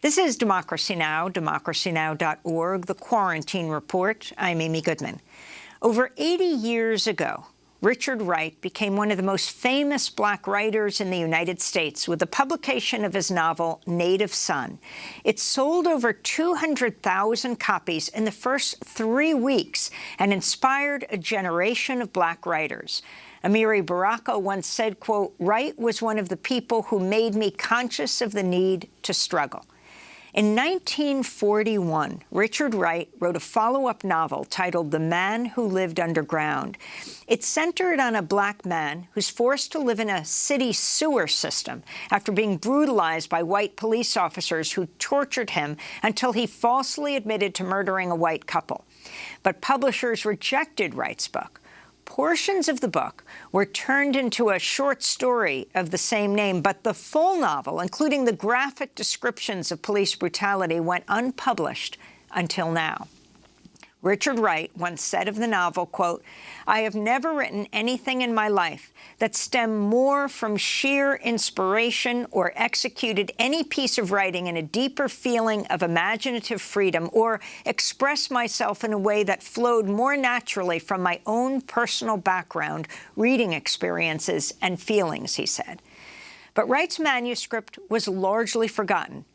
This is Democracy Now!, democracynow.org, The Quarantine Report. I'm Amy Goodman. Over 80 years ago, Richard Wright became one of the most famous Black writers in the United States with the publication of his novel, Native Son. It sold over 200,000 copies in the first 3 weeks and inspired a generation of Black writers. Amiri Baraka once said, quote, "Wright was one of the people who made me conscious of the need to struggle." In 1941, Richard Wright wrote a follow-up novel titled The Man Who Lived Underground. It centered on a Black man who's forced to live in a city sewer system after being brutalized by white police officers who tortured him until he falsely admitted to murdering a white couple. But publishers rejected Wright's book. Portions of the book were turned into a short story of the same name, but the full novel, including the graphic descriptions of police brutality, went unpublished until now. Richard Wright once said of the novel, quote, "I have never written anything in my life that stemmed more from sheer inspiration or executed any piece of writing in a deeper feeling of imaginative freedom or expressed myself in a way that flowed more naturally from my own personal background, reading experiences, and feelings," he said. But Wright's manuscript was largely forgotten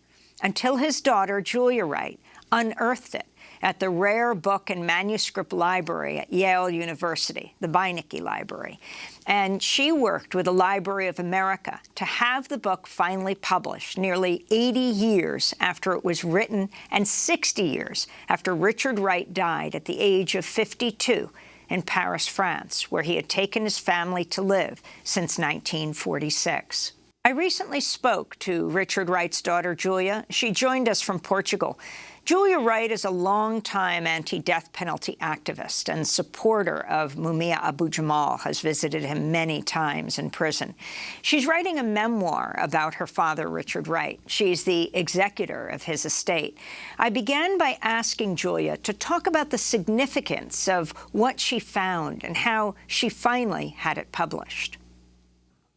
until his daughter, Julia Wright, unearthed it at the Rare Book and Manuscript Library at Yale University, the Beinecke Library. And she worked with the Library of America to have the book finally published, nearly 80 years after it was written and 60 years after Richard Wright died at the age of 52 in Paris, France, where he had taken his family to live since 1946. I recently spoke to Richard Wright's daughter, Julia. She joined us from Portugal. Julia Wright is a longtime anti-death penalty activist and supporter of Mumia Abu-Jamal, has visited him many times in prison. She's writing a memoir about her father, Richard Wright. She's the executor of his estate. I began by asking Julia to talk about the significance of what she found and how she finally had it published.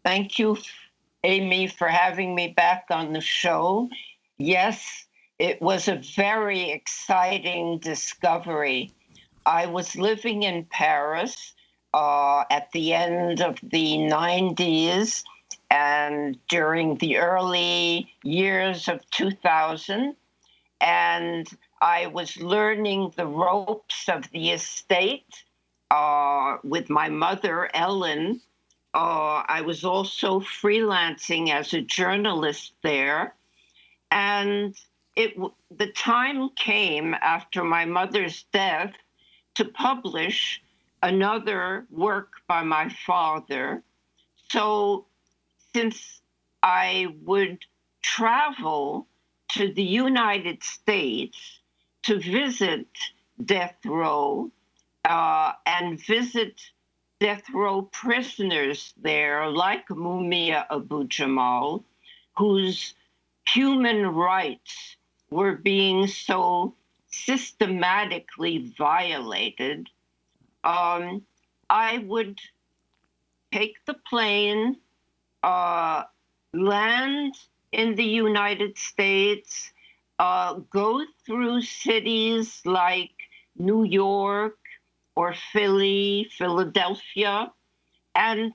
Thank you, Amy, for having me back on the show. Yes, it was a very exciting discovery. I was living in Paris at the end of the 90s and during the early years of 2000, and I was learning the ropes of the estate with my mother, Ellen. I was also freelancing as a journalist there, and the time came after my mother's death to publish another work by my father. So since I would travel to the United States to visit death row and visit death row prisoners there, like Mumia Abu-Jamal, whose human rights were being so systematically violated, I would take the plane, land in the United States, go through cities like New York or Philly, Philadelphia, and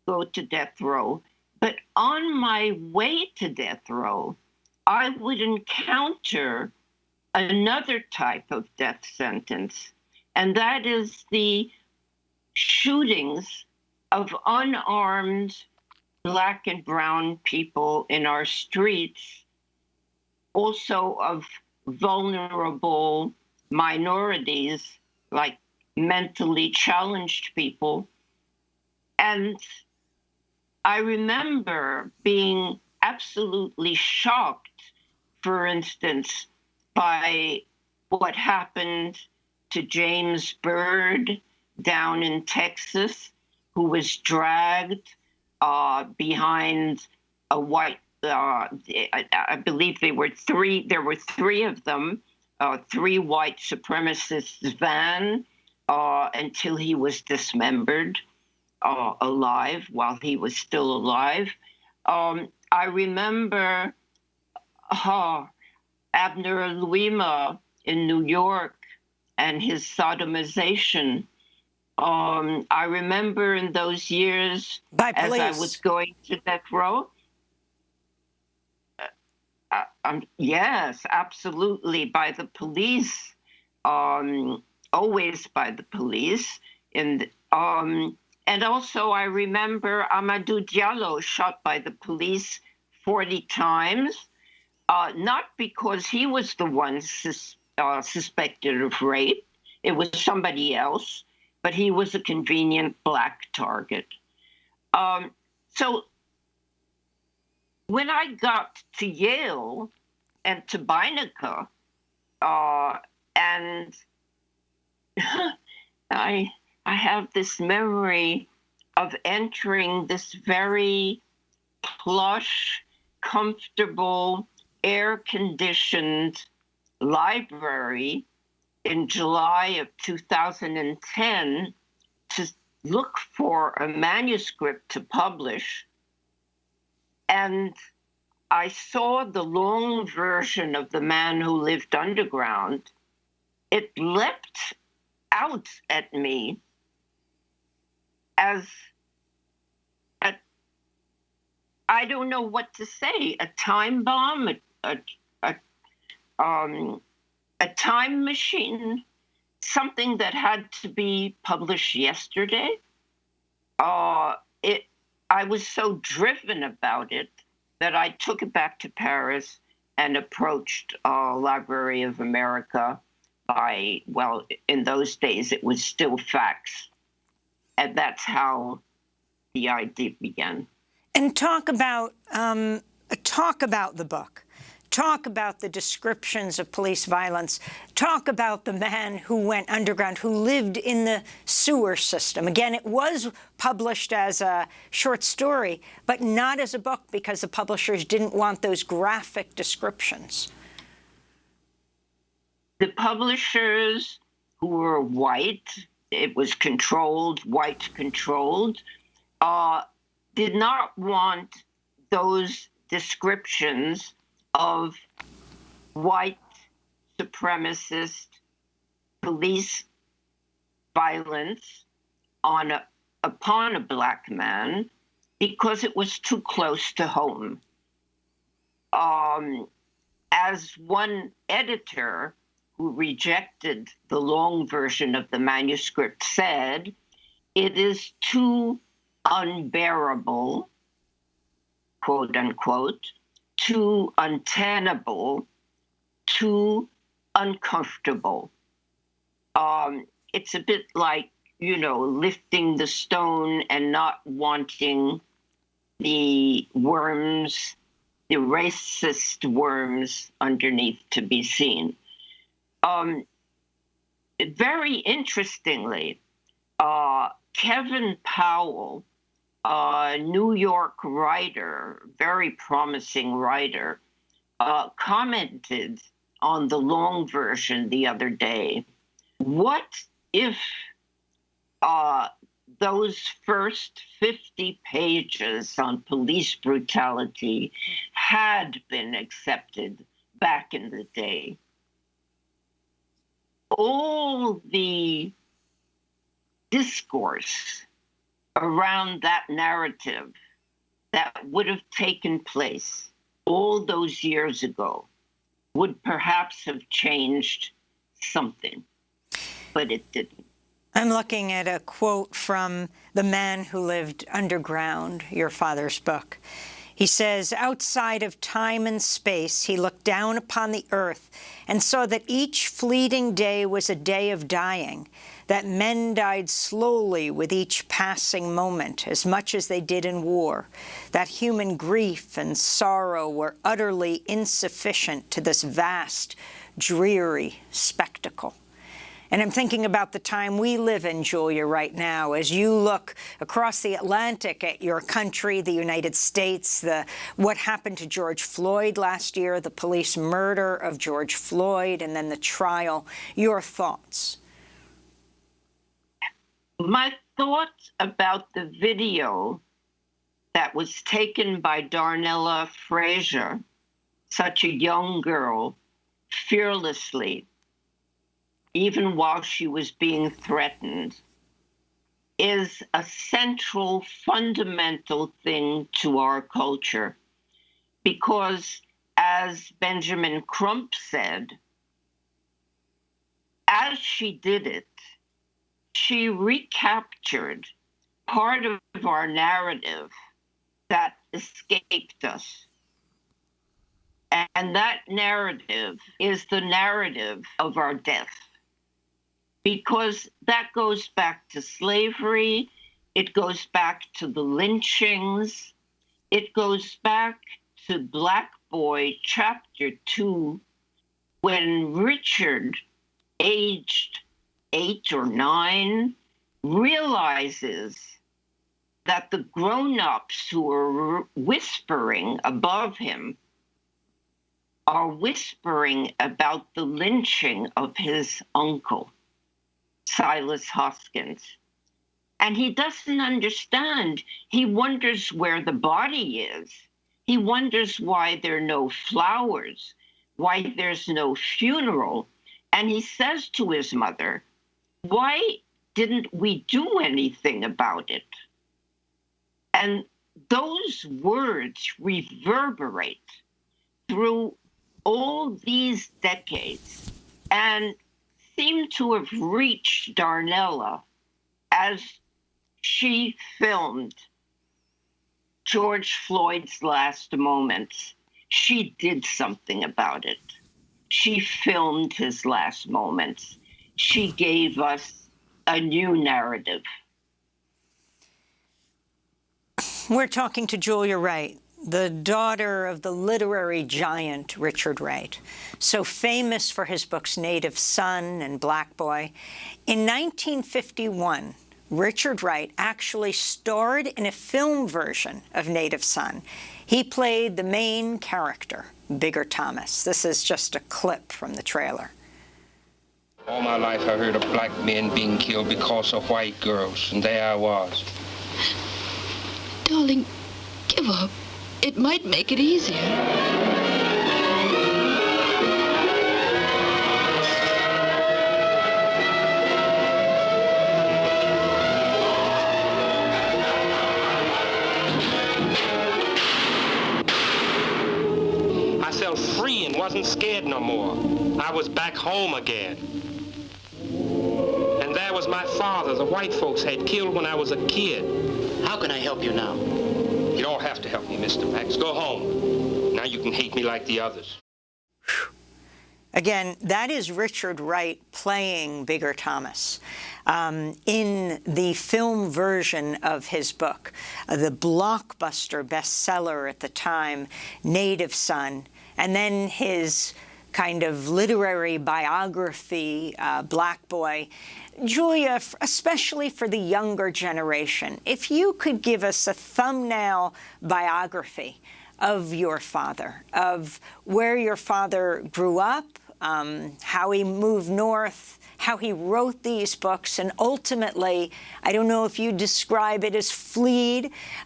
go to death row. But on my way to death row, I would encounter another type of death sentence, and that is the shootings of unarmed Black and brown people in our streets, also of vulnerable minorities like mentally challenged people. And I remember being absolutely shocked, for instance, by what happened to James Byrd down in Texas, who was dragged behind a white, I believe there were three of them, three white supremacists' van until he was dismembered alive while he was still alive. I remember Abner Louima in New York and his sodomization. I remember in those years, By as I was police. going to death row. Yes, absolutely, by the police. Always by the police. And also, I remember Amadou Diallo shot by the police 40 times, not because he was the one suspected of rape. It was somebody else, but he was a convenient black target. So when I got to Yale and to Beinecke, and I have this memory of entering this very plush, comfortable, air-conditioned library in July of 2010 to look for a manuscript to publish. And I saw the long version of The Man Who Lived Underground. It leapt out at me as I don't know what to say, a time bomb, a time machine, something that had to be published yesterday. I was so driven about it that I took it back to Paris and approached Library of America in those days it was still fax. And that's how the idea began. And talk about the book. Talk about the descriptions of police violence. Talk about the man who went underground, who lived in the sewer system. Again, it was published as a short story, but not as a book because the publishers didn't want those graphic descriptions. The publishers, who were white, it was controlled, white controlled, did not want those descriptions of white supremacist police violence upon a black man because it was too close to home. As one editor who rejected the long version of the manuscript said, it is too unbearable, quote unquote, too untenable, too uncomfortable. It's a bit like, lifting the stone and not wanting the worms, the racist worms underneath to be seen. Very interestingly, Kevin Powell, a New York writer, very promising writer, commented on the long version the other day. What if those first 50 pages on police brutality had been accepted back in the day? All the discourse around that narrative that would have taken place all those years ago would perhaps have changed something, but it didn't. I'm looking at a quote from The Man Who Lived Underground, your father's book. He says, outside of time and space, he looked down upon the earth and saw that each fleeting day was a day of dying, that men died slowly with each passing moment, as much as they did in war, that human grief and sorrow were utterly insufficient to this vast, dreary spectacle. And I'm thinking about the time we live in, Julia, right now, as you look across the Atlantic at your country, the United States, what happened to George Floyd last year, the police murder of George Floyd, and then the trial. Your thoughts? My thoughts about the video that was taken by Darnella Frazier such a young girl fearlessly, even while she was being threatened, is a central, fundamental thing to our culture. Because, as Benjamin Crump said, as she did it, she recaptured part of our narrative that escaped us. And that narrative is the narrative of our death. Because that goes back to slavery, it goes back to the lynchings, it goes back to Black Boy Chapter 2, when Richard, aged 8 or 9, realizes that the grown-ups who are whispering above him are whispering about the lynching of his uncle, Silas Hoskins. And he doesn't understand. He wonders where the body is. He wonders why there are no flowers, why there's no funeral. And he says to his mother, why didn't we do anything about it? And those words reverberate through all these decades and seem to have reached Darnella as she filmed George Floyd's last moments. She did something about it. She filmed his last moments. She gave us a new narrative. We're talking to Julia Wright, the daughter of the literary giant Richard Wright, so famous for his books Native Son and Black Boy. In 1951, Richard Wright actually starred in a film version of Native Son. He played the main character, Bigger Thomas. This is just a clip from the trailer. All my life I heard of black men being killed because of white girls, and there I was. Darling, give up. It might make it easier. I felt free and wasn't scared no more. I was back home again. And there was my father, the white folks had killed when I was a kid. How can I help you now? You don't have to help me, Mr. Max. Go home. Now you can hate me like the others. Again, that is Richard Wright playing Bigger Thomas in the film version of his book, the blockbuster bestseller at the time, Native Son, and then his kind of literary biography, Black Boy. Julia, especially for the younger generation, if you could give us a thumbnail biography of your father, of where your father grew up, how he moved north, how he wrote these books, and ultimately, I don't know if you describe it as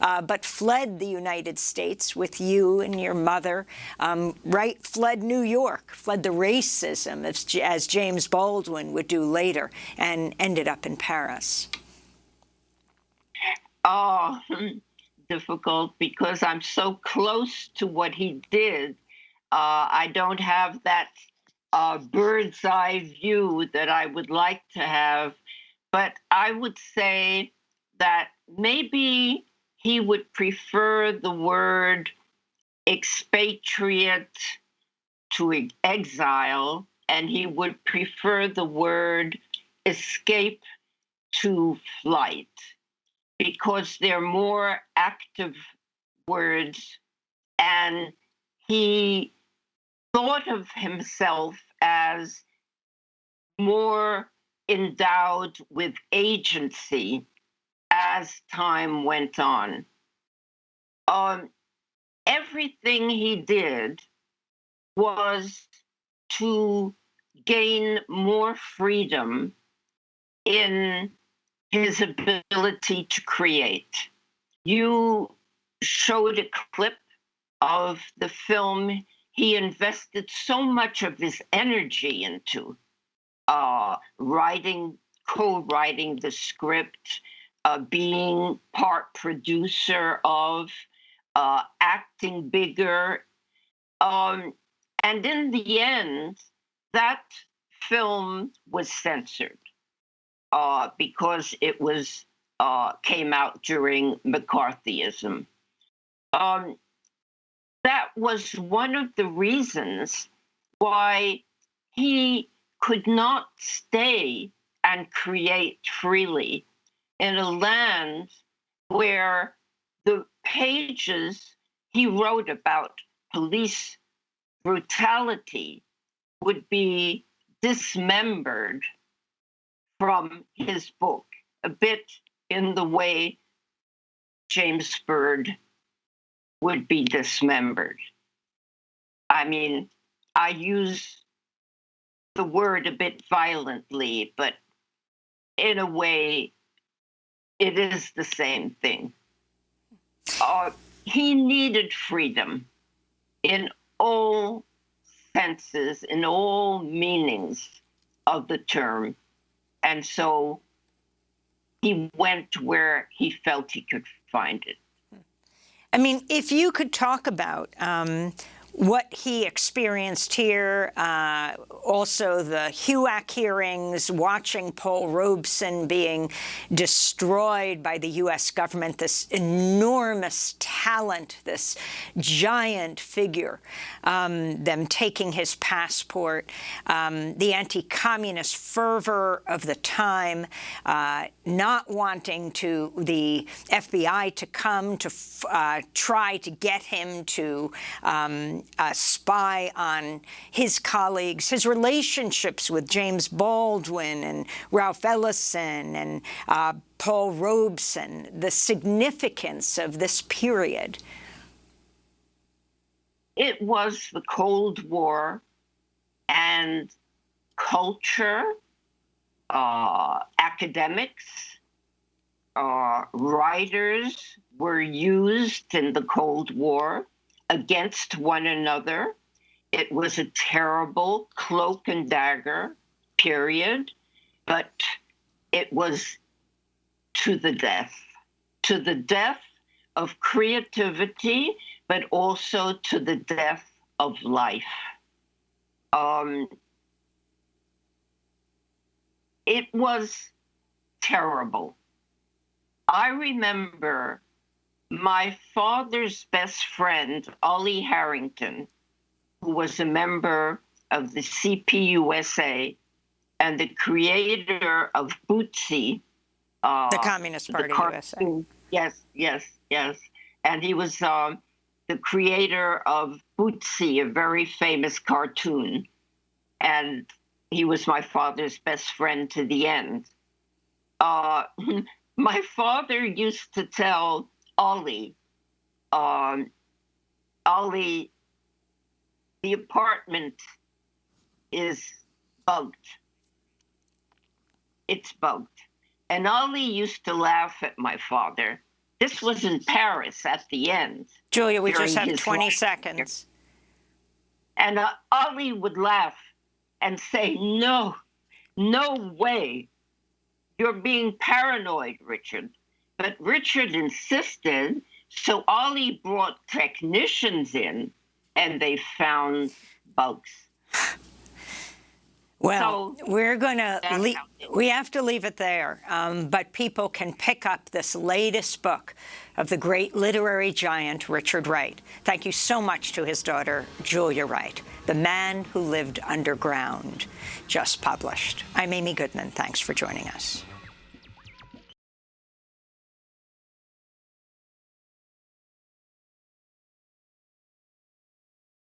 but fled the United States with you and your mother. Wright fled New York, fled the racism, as James Baldwin would do later, and ended up in Paris. Oh, difficult, because I'm so close to what he did. I don't have that bird's eye view that I would like to have, but I would say that maybe he would prefer the word expatriate to exile, and he would prefer the word escape to flight, because they're more active words, and he thought of himself as more endowed with agency as time went on. Everything he did was to gain more freedom in his ability to create. You showed a clip of the film he invested so much of his energy into co-writing the script, being part producer of, acting bigger. And in the end, that film was censored because it was came out during McCarthyism. That was one of the reasons why he could not stay and create freely in a land where the pages he wrote about police brutality would be dismembered from his book, a bit in the way James Byrd would be dismembered. I mean, I use the word a bit violently, but in a way, it is the same thing. He needed freedom in all senses, in all meanings of the term. And so he went where he felt he could find it. I mean, if you could talk about what he experienced here, also the HUAC hearings, watching Paul Robeson being destroyed by the U.S. government, this enormous talent, this giant figure, them taking his passport, the anti-communist fervor of the time, not wanting the FBI to come to try to get him to spy on his colleagues, his relationships with James Baldwin and Ralph Ellison and Paul Robeson, the significance of this period. It was the Cold War, and culture, academics, writers were used in the Cold War against one another. It was a terrible cloak and dagger period, but it was to the death of creativity, but also to the death of life. It was terrible. I remember my father's best friend, Ollie Harrington, who was a member of the CPUSA and the creator of Bootsy. The Communist Party USA. Yes. And he was the creator of Bootsy, a very famous cartoon. And he was my father's best friend to the end. My father used to tell Ollie, Ollie, the apartment is bugged. It's bugged. And Ollie used to laugh at my father. This was in Paris at the end. Julia, we just have 20 seconds. And Ollie would laugh and say, no way. You're being paranoid, Richard. But Richard insisted, so Ollie brought technicians in, and they found bugs. Well, we're going to we have to leave it there, but people can pick up this latest book of the great literary giant Richard Wright. Thank you so much to his daughter, Julia Wright, The Man Who Lived Underground, just published. I'm Amy Goodman. Thanks for joining us.